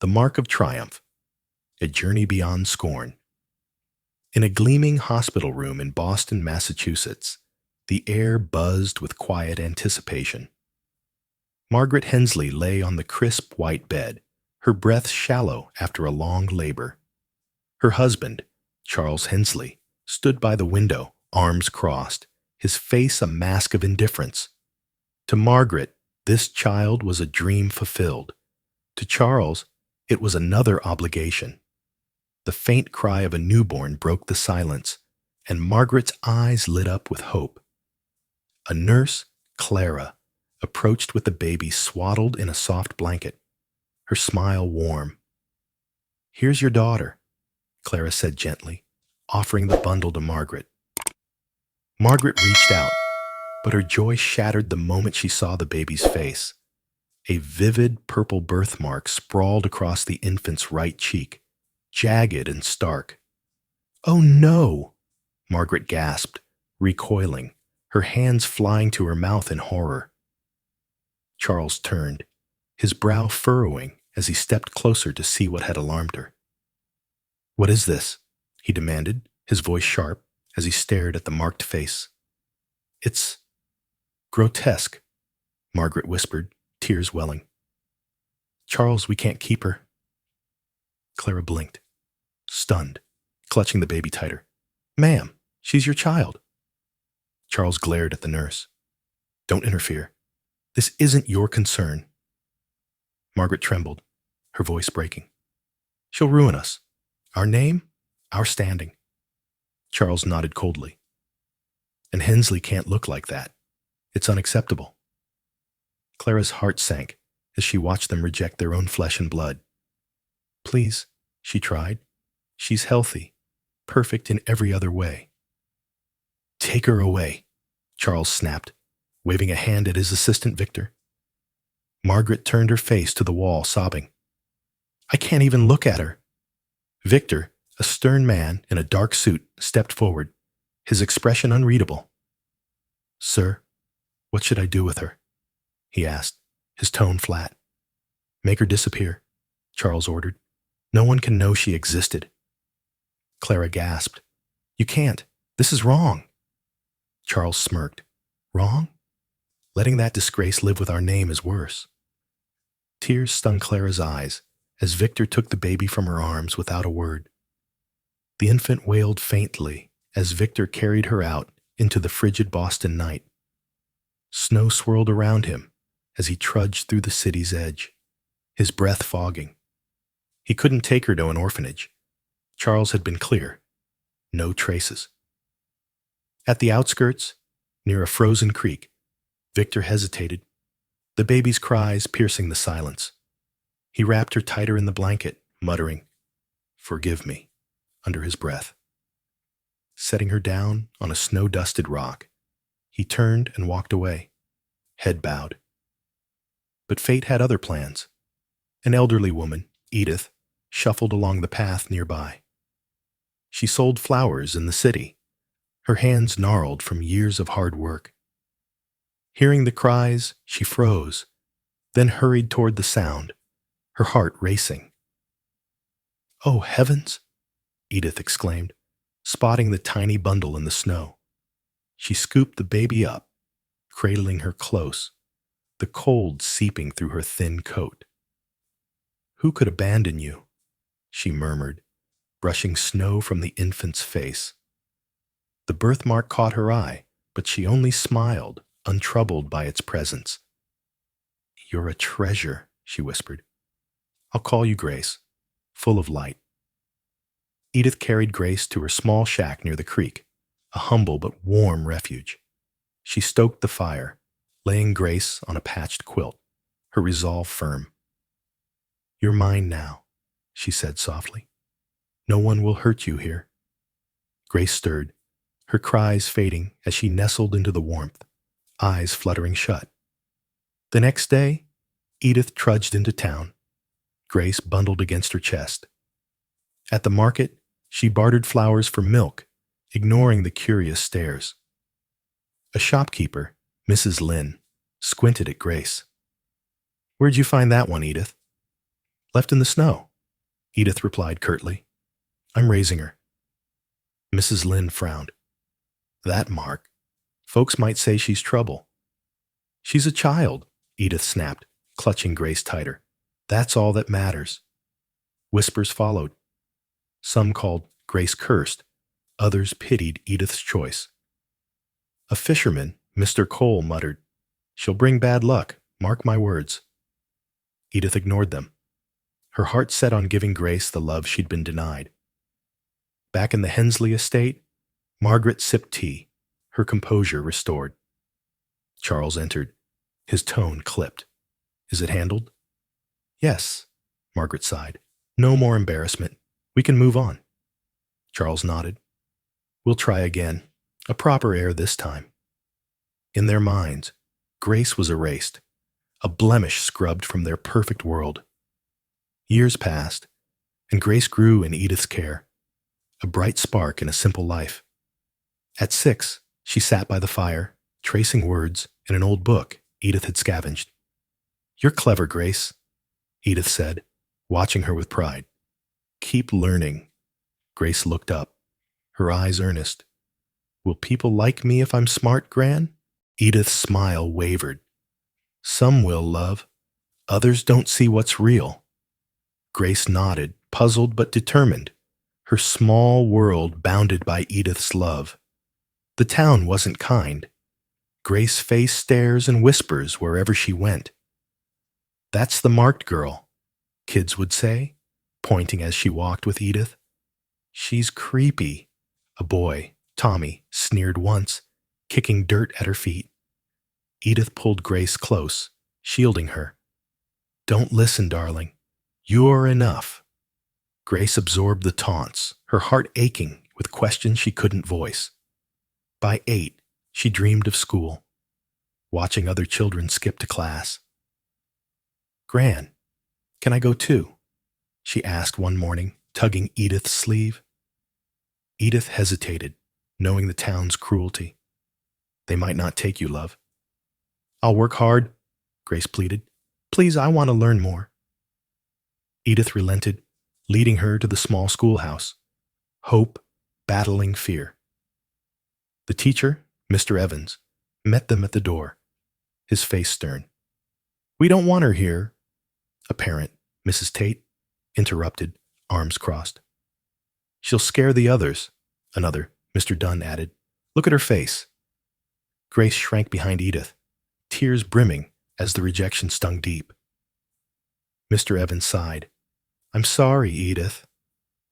The Mark of Triumph, A Journey Beyond Scorn. In a gleaming hospital room in Boston, Massachusetts, the air buzzed with quiet anticipation. Margaret Hensley lay on the crisp white bed, her breath shallow after a long labor. Her husband, Charles Hensley, stood by the window, arms crossed, his face a mask of indifference. To Margaret, this child was a dream fulfilled. To Charles, it was another obligation. The faint cry of a newborn broke the silence, and Margaret's eyes lit up with hope. A nurse, Clara, approached with the baby swaddled in a soft blanket, her smile warm. "Here's your daughter," Clara said gently, offering the bundle to Margaret. Margaret reached out, but her joy shattered the moment she saw the baby's face. A vivid purple birthmark sprawled across the infant's right cheek, jagged and stark. "Oh no!" Margaret gasped, recoiling, her hands flying to her mouth in horror. Charles turned, his brow furrowing as he stepped closer to see what had alarmed her. "What is this?" he demanded, his voice sharp, as he stared at the marked face. "It's grotesque," Margaret whispered, tears welling. "Charles, we can't keep her." Clara blinked, stunned, clutching the baby tighter. "Ma'am, she's your child." Charles glared at the nurse. "Don't interfere. This isn't your concern." Margaret trembled, her voice breaking. "She'll ruin us. Our name, our standing." Charles nodded coldly. "And Hensley can't look like that. It's unacceptable." Clara's heart sank as she watched them reject their own flesh and blood. "Please," she tried. "She's healthy, perfect in every other way." "Take her away," Charles snapped, waving a hand at his assistant Victor. Margaret turned her face to the wall, sobbing. "I can't even look at her." Victor, a stern man in a dark suit, stepped forward, his expression unreadable. "Sir, what should I do with her?" he asked, his tone flat. "Make her disappear," Charles ordered. "No one can know she existed." Clara gasped. "You can't. This is wrong." Charles smirked. "Wrong? Letting that disgrace live with our name is worse." Tears stung Clara's eyes as Victor took the baby from her arms without a word. The infant wailed faintly as Victor carried her out into the frigid Boston night. Snow swirled around him as he trudged through the city's edge, his breath fogging. He couldn't take her to an orphanage. Charles had been clear. No traces. At the outskirts, near a frozen creek, Victor hesitated, the baby's cries piercing the silence. He wrapped her tighter in the blanket, muttering, "Forgive me," under his breath. Setting her down on a snow-dusted rock, he turned and walked away, head bowed. But fate had other plans. An elderly woman, Edith, shuffled along the path nearby. She sold flowers in the city, her hands gnarled from years of hard work. Hearing the cries, she froze, then hurried toward the sound, her heart racing. "Oh, heavens!" Edith exclaimed, spotting the tiny bundle in the snow. She scooped the baby up, cradling her close, the cold seeping through her thin coat. "Who could abandon you?" she murmured, brushing snow from the infant's face. The birthmark caught her eye, but she only smiled, untroubled by its presence. "You're a treasure," she whispered. "I'll call you Grace, full of light." Edith carried Grace to her small shack near the creek, a humble but warm refuge. She stoked the fire, laying Grace on a patched quilt, her resolve firm. "You're mine now," she said softly. "No one will hurt you here." Grace stirred, her cries fading as she nestled into the warmth, eyes fluttering shut. The next day, Edith trudged into town, Grace bundled against her chest. At the market, she bartered flowers for milk, ignoring the curious stares. A shopkeeper, Mrs. Lynn, squinted at Grace. "Where'd you find that one, Edith?" Left in the snow, Edith replied curtly. I'm raising her. Mrs. Lynde frowned. That, Mark. Folks might say she's trouble. She's a child, Edith snapped, clutching Grace tighter. That's all that matters. Whispers followed. Some called Grace cursed. Others pitied Edith's choice. A fisherman, Mr. Cole, muttered, She'll bring bad luck, mark my words. Edith ignored them. Her heart set on giving Grace the love she'd been denied. Back in the Hensley estate, Margaret sipped tea, her composure restored. Charles entered. His tone clipped. Is it handled? Yes, Margaret sighed. No more embarrassment. We can move on. Charles nodded. We'll try again. A proper heir this time. In their minds, Grace was erased, a blemish scrubbed from their perfect world. Years passed, and Grace grew in Edith's care, a bright spark in a simple life. At 6, she sat by the fire, tracing words in an old book Edith had scavenged. You're clever, Grace, Edith said, watching her with pride. Keep learning. Grace looked up, her eyes earnest. Will people like me if I'm smart, Gran? Edith's smile wavered. Some will, love. Others don't see what's real. Grace nodded, puzzled but determined, her small world bounded by Edith's love. The town wasn't kind. Grace faced stares and whispers wherever she went. That's the marked girl, kids would say, pointing as she walked with Edith. She's creepy, a boy, Tommy, sneered once, kicking dirt at her feet. Edith pulled Grace close, shielding her. Don't listen, darling. You're enough. Grace absorbed the taunts, her heart aching with questions she couldn't voice. By 8, she dreamed of school, watching other children skip to class. Gran, can I go too? She asked one morning, tugging Edith's sleeve. Edith hesitated, knowing the town's cruelty. They might not take you, love. I'll work hard, Grace pleaded. Please, I want to learn more. Edith relented, leading her to the small schoolhouse. Hope battling fear. The teacher, Mr. Evans, met them at the door, his face stern. We don't want her here. A parent, Mrs. Tate, interrupted, arms crossed. She'll scare the others, another, Mr. Dunn added. Look at her face. Grace shrank behind Edith, tears brimming as the rejection stung deep. Mr. Evans sighed. I'm sorry, Edith.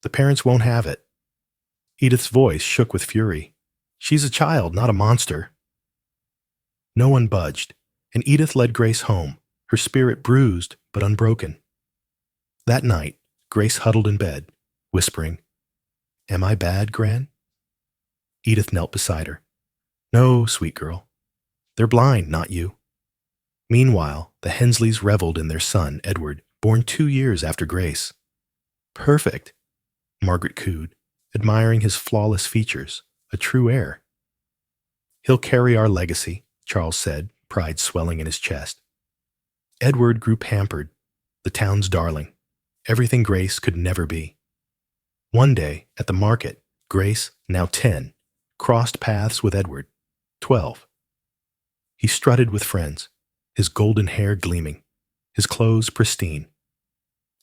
The parents won't have it. Edith's voice shook with fury. She's a child, not a monster. No one budged, and Edith led Grace home, her spirit bruised but unbroken. That night, Grace huddled in bed, whispering, Am I bad, Gran? Edith knelt beside her. No, sweet girl. They're blind, not you. Meanwhile, the Hensleys reveled in their son, Edward, born 2 years after Grace. Perfect, Margaret cooed, admiring his flawless features, a true heir. He'll carry our legacy, Charles said, pride swelling in his chest. Edward grew pampered, the town's darling, everything Grace could never be. One day, at the market, Grace, now 10, crossed paths with Edward, 12. He strutted with friends, his golden hair gleaming, his clothes pristine.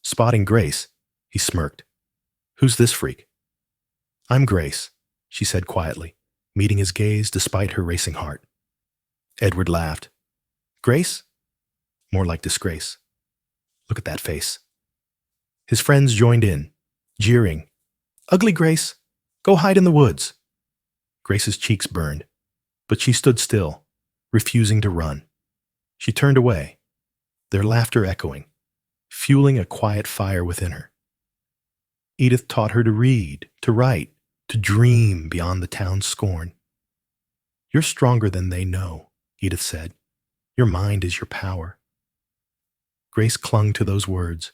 Spotting Grace, he smirked. Who's this freak? I'm Grace, she said quietly, meeting his gaze despite her racing heart. Edward laughed. Grace? More like disgrace. Look at that face. His friends joined in, jeering. Ugly Grace, go hide in the woods. Grace's cheeks burned, but she stood still, refusing to run. She turned away, their laughter echoing, fueling a quiet fire within her. Edith taught her to read, to write, to dream beyond the town's scorn. You're stronger than they know, Edith said. Your mind is your power. Grace clung to those words,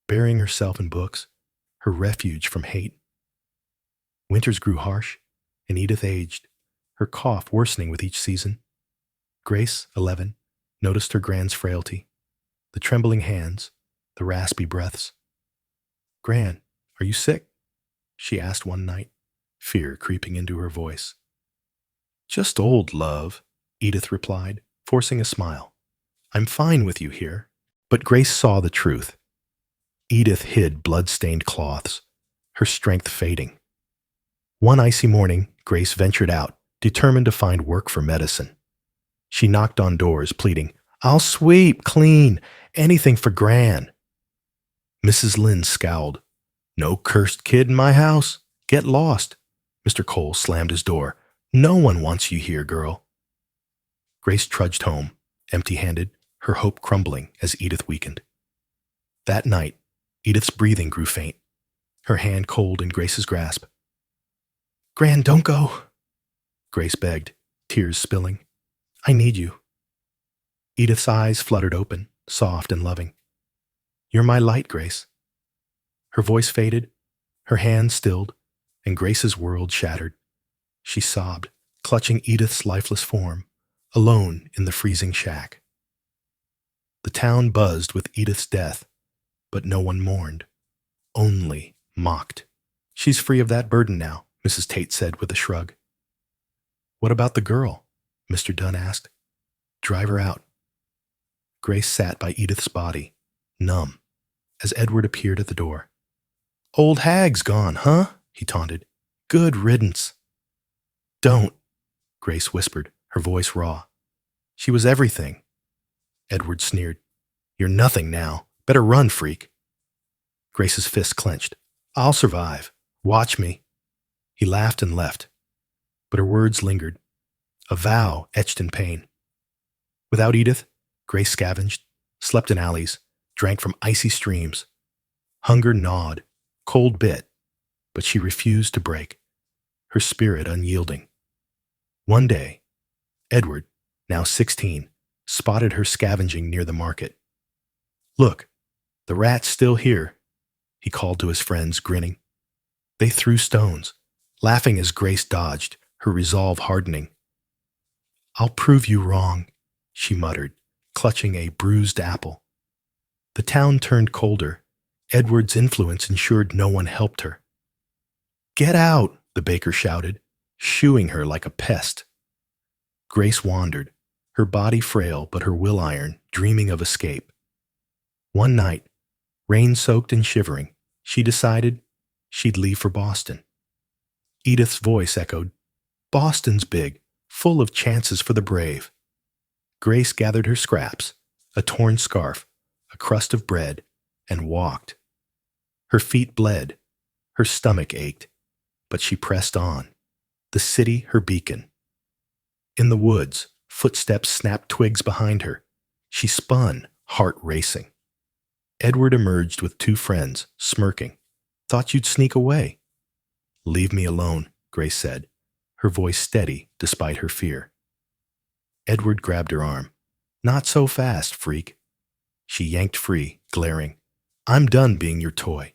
burying herself in books, her refuge from hate. Winters grew harsh, and Edith aged, her cough worsening with each season. Grace, 11, noticed her Gran's frailty, the trembling hands, the raspy breaths. "Gran, are you sick?" she asked one night, fear creeping into her voice. "Just old, love," Edith replied, forcing a smile. "I'm fine with you here." But Grace saw the truth. Edith hid blood-stained cloths, her strength fading. One icy morning, Grace ventured out, determined to find work for medicine. She knocked on doors, pleading, "I'll sweep, clean, anything for Gran." Mrs. Lynde scowled. "No cursed kid in my house. Get lost." Mr. Cole slammed his door. "No one wants you here, girl." Grace trudged home, empty-handed, her hope crumbling as Edith weakened. That night, Edith's breathing grew faint, her hand cold in Grace's grasp. "Gran, don't go," Grace begged, tears spilling. "I need you." Edith's eyes fluttered open, soft and loving. "You're my light, Grace." Her voice faded, her hands stilled, and Grace's world shattered. She sobbed, clutching Edith's lifeless form, alone in the freezing shack. The town buzzed with Edith's death, but no one mourned, only mocked. "She's free of that burden now," Mrs. Tate said with a shrug. "What about the girl?" Mr. Dunn asked. "Drive her out." Grace sat by Edith's body, numb, as Edward appeared at the door. "Old hag's gone, huh?" he taunted. "Good riddance." "Don't," Grace whispered, her voice raw. "She was everything." Edward sneered. "You're nothing now. Better run, freak." Grace's fist clenched. "I'll survive. Watch me." He laughed and left, but her words lingered, a vow etched in pain. Without Edith, Grace scavenged, slept in alleys, drank from icy streams. Hunger gnawed, cold bit, but she refused to break, her spirit unyielding. One day, Edward, now 16, spotted her scavenging near the market. "Look, the rat's still here," he called to his friends, grinning. They threw stones, laughing as Grace dodged, her resolve hardening. "I'll prove you wrong," she muttered, clutching a bruised apple. The town turned colder. Edward's influence ensured no one helped her. "Get out," the baker shouted, shooing her like a pest. Grace wandered, her body frail but her will iron, dreaming of escape. One night, rain-soaked and shivering, she decided she'd leave for Boston. Edith's voice echoed, "Boston's big, full of chances for the brave." Grace gathered her scraps, a torn scarf, a crust of bread, and walked. Her feet bled, her stomach ached, but she pressed on, the city her beacon. In the woods, footsteps snapped twigs behind her. She spun, heart racing. Edward emerged with two friends, smirking. "Thought you'd sneak away." "Leave me alone," Grace said, her voice steady despite her fear. Edward grabbed her arm. "Not so fast, freak." She yanked free, glaring. "I'm done being your toy."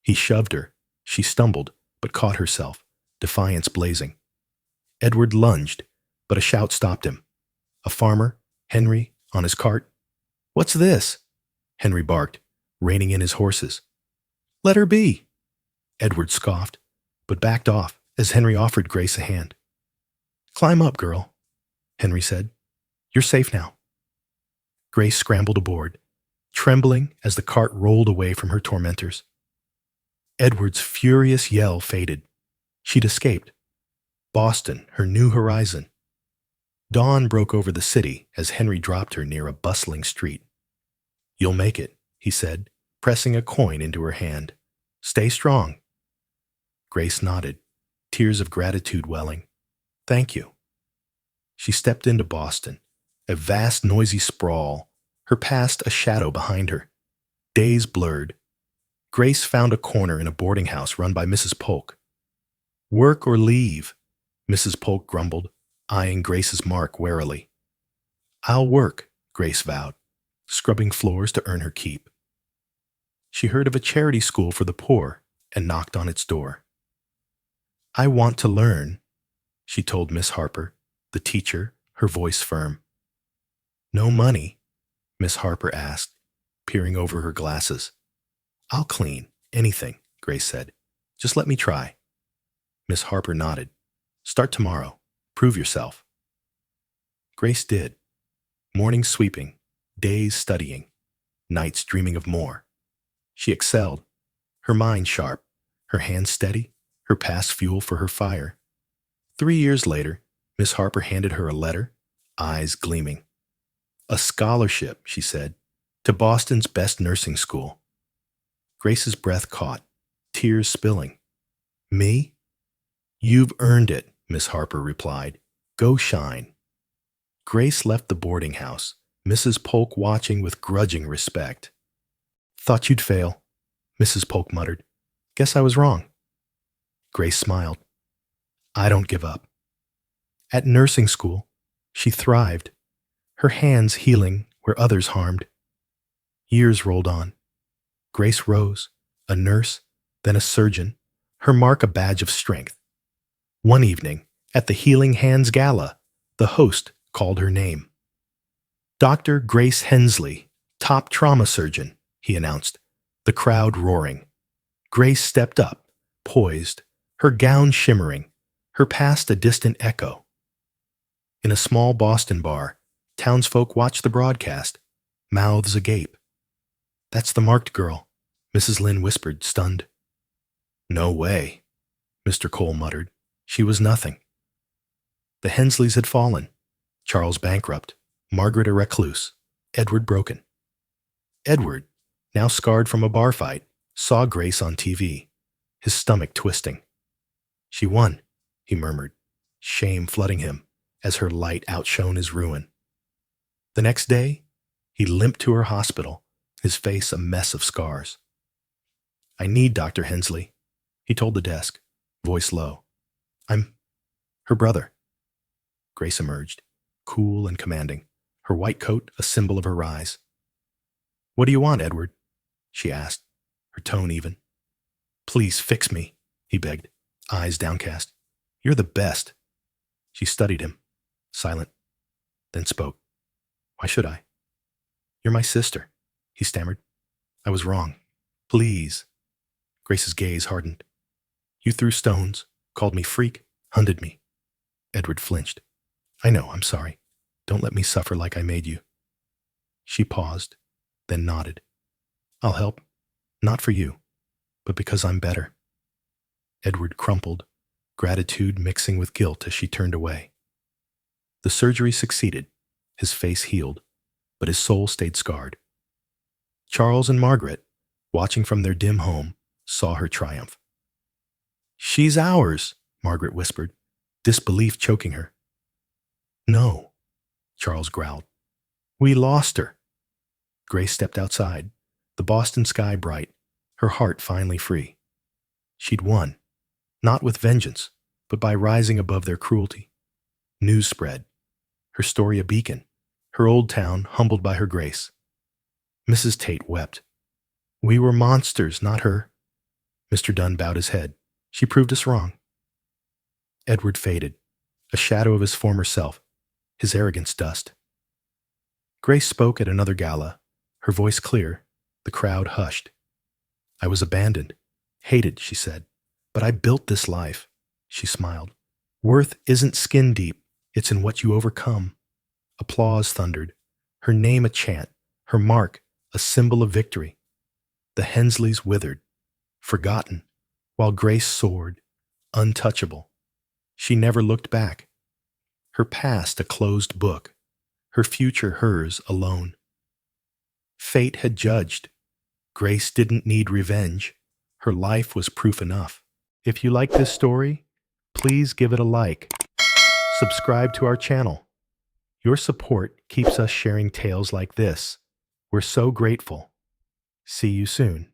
He shoved her. She stumbled, but caught herself, defiance blazing. Edward lunged, but a shout stopped him. A farmer, Henry, on his cart. "What's this?" Henry barked, reining in his horses. "Let her be." Edward scoffed, but backed off as Henry offered Grace a hand. "Climb up, girl," Henry said. "You're safe now." Grace scrambled aboard, trembling as the cart rolled away from her tormentors. Edward's furious yell faded. She'd escaped. Boston, her new horizon. Dawn broke over the city as Henry dropped her near a bustling street. "You'll make it," he said, pressing a coin into her hand. "Stay strong." Grace nodded, tears of gratitude welling. "Thank you." She stepped into Boston, a vast noisy sprawl, her past a shadow behind her. Days blurred. Grace found a corner in a boarding house run by Mrs. Polk. "Work or leave," Mrs. Polk grumbled, eyeing Grace's mark warily. "I'll work," Grace vowed, scrubbing floors to earn her keep. She heard of a charity school for the poor and knocked on its door. "I want to learn," she told Miss Harper, the teacher, her voice firm. "No money?" Miss Harper asked, peering over her glasses. "I'll clean. Anything," Grace said. "Just let me try." Miss Harper nodded. "Start tomorrow. Prove yourself." Grace did. Mornings sweeping, days studying, nights dreaming of more. She excelled, her mind sharp, her hands steady, her past fuel for her fire. 3 years later, Miss Harper handed her a letter, eyes gleaming. "A scholarship," she said, "to Boston's best nursing school." Grace's breath caught, tears spilling. "Me?" "You've earned it," Miss Harper replied. "Go shine." Grace left the boarding house, Mrs. Polk watching with grudging respect. "Thought you'd fail," Mrs. Polk muttered. "Guess I was wrong." Grace smiled. "I don't give up." At nursing school, she thrived, her hands healing where others harmed. Years rolled on. Grace rose, a nurse, then a surgeon, her mark a badge of strength. One evening, at the Healing Hands Gala, the host called her name. "Dr. Grace Hensley, top trauma surgeon," he announced, the crowd roaring. Grace stepped up, poised, her gown shimmering, her past a distant echo. In a small Boston bar, townsfolk watched the broadcast, mouths agape. "That's the marked girl," Mrs. Lynn whispered, stunned. "No way," Mr. Cole muttered. "She was nothing." The Hensleys had fallen. Charles bankrupt, Margaret a recluse, Edward broken. Edward, now scarred from a bar fight, saw Grace on TV, his stomach twisting. "She won," he murmured, shame flooding him as her light outshone his ruin. The next day, he limped to her hospital, his face a mess of scars. "I need Dr. Hensley," he told the desk, voice low. "I'm her brother." Grace emerged, cool and commanding, her white coat a symbol of her rise. "What do you want, Edward?" she asked, her tone even. "Please fix me," he begged, eyes downcast. "You're the best." She studied him, silent, then spoke. "Why should I?" "You're my sister," he stammered. "I was wrong. Please." Grace's gaze hardened. "You threw stones, called me freak, hunted me." Edward flinched. "I know, I'm sorry. Don't let me suffer like I made you." She paused, then nodded. "I'll help, not for you, but because I'm better." Edward crumpled, gratitude mixing with guilt as she turned away. The surgery succeeded, his face healed, but his soul stayed scarred. Charles and Margaret, watching from their dim home, saw her triumph. "She's ours," Margaret whispered, disbelief choking her. "No," Charles growled. "We lost her." Grace stepped outside, the Boston sky bright, her heart finally free. She'd won, not with vengeance, but by rising above their cruelty. News spread, her story a beacon, her old town humbled by her grace. Mrs. Tate wept. "We were monsters, not her." Mr. Dunn bowed his head. "She proved us wrong." Edward faded, a shadow of his former self, his arrogance dust. Grace spoke at another gala, her voice clear, the crowd hushed. "I was abandoned, hated," she said, "but I built this life." She smiled. "Worth isn't skin deep, it's in what you overcome." Applause thundered, her name a chant, her mark a symbol of victory. The Hensleys withered, forgotten, while Grace soared, untouchable. She never looked back. Her past a closed book, her future hers alone. Fate had judged. Grace didn't need revenge. Her life was proof enough. If you like this story, please give it a like. Subscribe to our channel. Your support keeps us sharing tales like this. We're so grateful. See you soon.